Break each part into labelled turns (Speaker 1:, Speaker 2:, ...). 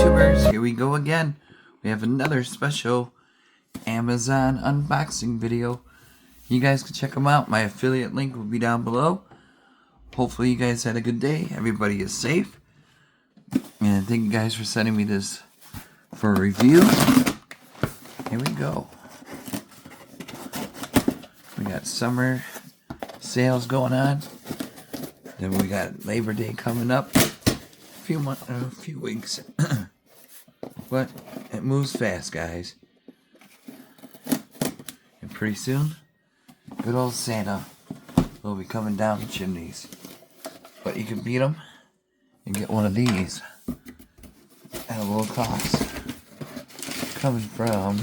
Speaker 1: YouTubers, here we go again. We have another special Amazon unboxing video. You guys can check them out. My affiliate link will be down below. Hopefully you guys had a good day. Everybody is safe. And thank you guys for sending me this for a review. Here we go. We got summer sales going on. Then we got Labor Day coming up. A few weeks. But it moves fast, guys. And pretty soon, good old Santa will be coming down the chimneys. But you can beat him and get one of these at a low cost. Coming from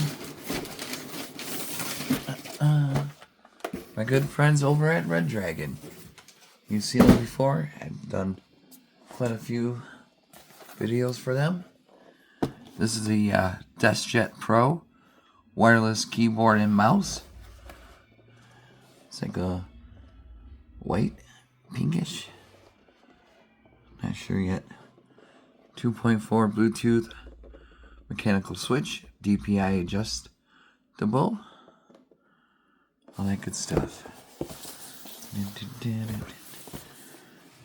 Speaker 1: my good friends over at Redragon. You've seen them before. I've done quite a few videos for them. This is the DeskSet Pro wireless keyboard and mouse. It's like a white, pinkish. Not sure yet. 2.4 Bluetooth mechanical switch, DPI adjustable, all that good stuff.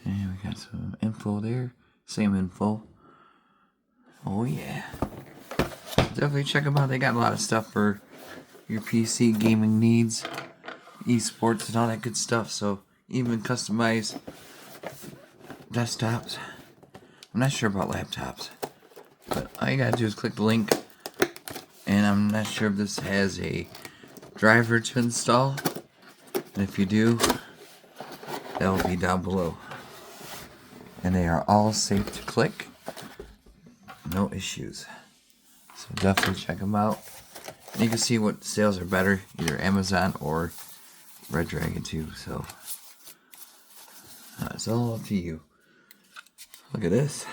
Speaker 1: And we got some info there. Same info. Oh yeah. Definitely check them out. They got a lot of stuff for your PC gaming needs, esports and all that good stuff. So even customized desktops. I'm not sure about laptops, but all you gotta do is click the link. And I'm not sure if this has a driver to install. And if you do, that will be down below. And they are all safe to click. No issues. So definitely check them out. And you can see what sales are better, either Amazon or Redragon too. So it's all up to you. Look at this.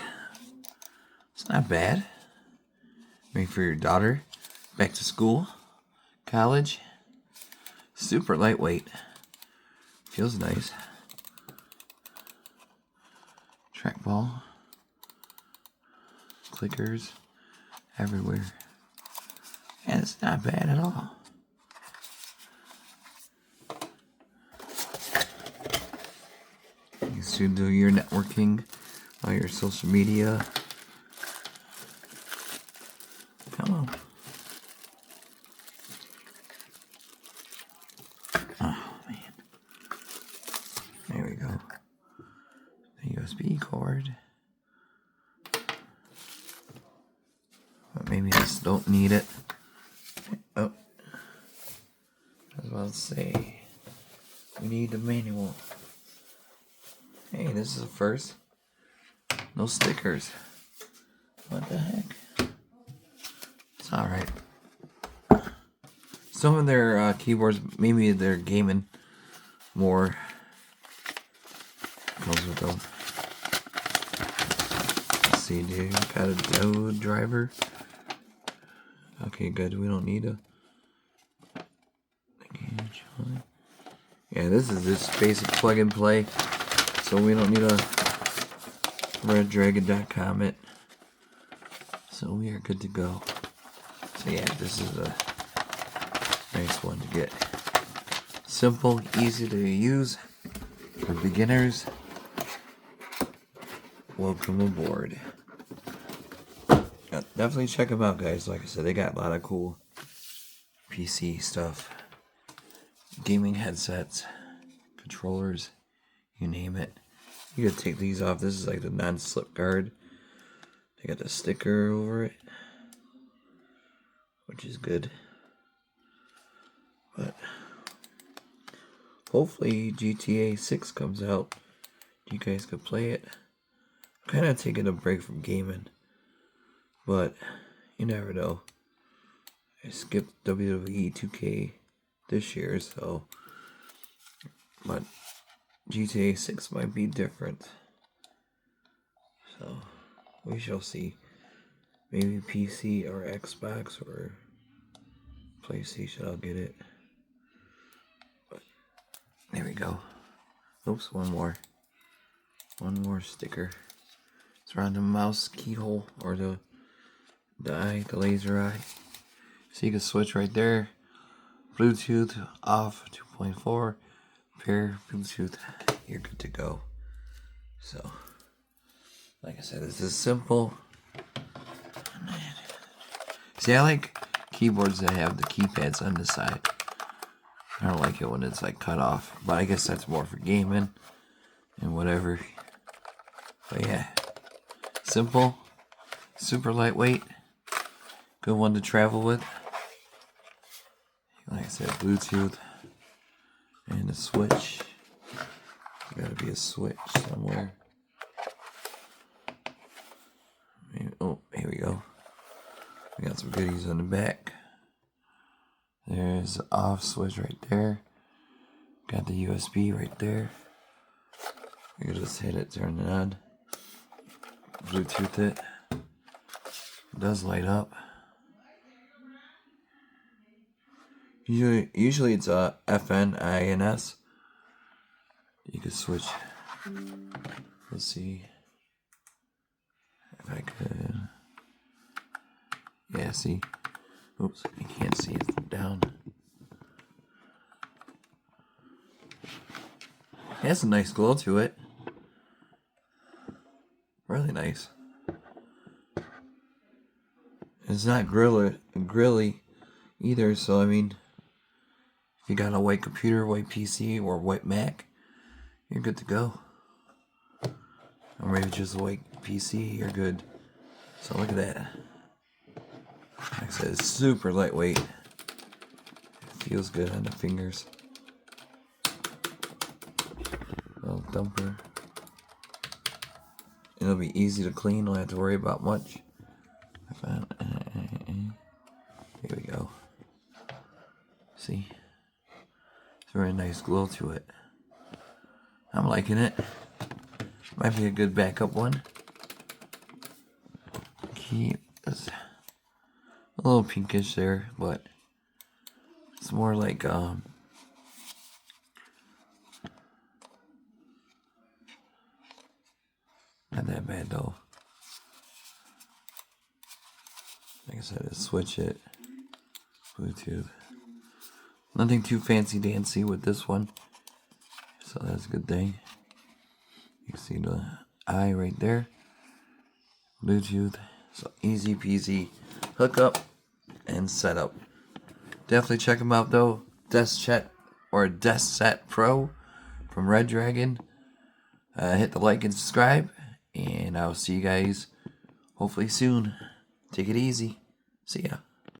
Speaker 1: It's not bad. Maybe for your daughter, back to school, college. Super lightweight. Feels nice. Trackball. Clickers everywhere. And it's not bad at all. You can still do your networking on your social media. Come on. Oh man. There we go. The USB cord. But maybe I just don't need it. Oh. I was about to say, we need the manual. Hey, this is a first. No stickers. What the heck? It's alright. Some of their keyboards, maybe they're gaming more. Goes with them. Let's see, dude. Got a diode driver. Okay, good. We don't need a. Yeah, this is just basic plug and play. So we don't need a Redragon.com it. So we are good to go. So yeah, this is a nice one to get. Simple, easy to use for beginners. Welcome aboard. Definitely check them out, guys. Like I said, they got a lot of cool PC stuff. Gaming headsets, controllers, you name it. You gotta take these off. This is like the non-slip guard. They got the sticker over it, which is good. But hopefully GTA 6 comes out. You guys could play it. I'm kind of taking a break from gaming, but you never know. I skipped WWE 2K this year, so. But GTA 6 might be different. So we shall see. Maybe PC or Xbox or PlayStation, I'll get it. But there we go. Oops, one more sticker. It's around the mouse keyhole or the the eye, the laser eye. So you can switch right there. Bluetooth off 2.4. Pair Bluetooth. You're good to go. So, like I said, this is simple. See, I like keyboards that have the keypads on the side. I don't like it when it's like cut off, but I guess that's more for gaming and whatever. But yeah, simple, super lightweight, good one to travel with. Like I said, Bluetooth and a switch. Gotta be a switch somewhere. Oh, here we go. We got some goodies on the back. There's the off switch right there. Got the USB right there. You can just hit it, turn it on. Bluetooth it. It does light up. Usually it's a FN, INS. You can switch. Let's see if I could. Yeah, see. Oops, I can't see it down. It has a nice glow to it. Really nice. It's not grilly either, so I mean, if you got a white computer, white PC, or white Mac, you're good to go. Or maybe just a white PC, you're good. So look at that. Like I said, it's super lightweight. It feels good on the fingers. Little dumper. It'll be easy to clean, don't have to worry about much. Here we go. See? It's a very nice glow to it. I'm liking it. Might be a good backup one. Keep this a little pinkish there, but it's more like not that bad though. Like I said, switch it. Bluetooth. Nothing too fancy dancy with this one. So that's a good thing. You can see the eye right there. Bluetooth. So easy peasy hookup and setup. Definitely check them out though. DeskSet or DeskSet Pro from Redragon. Hit the like and subscribe. And I'll see you guys hopefully soon. Take it easy. See ya.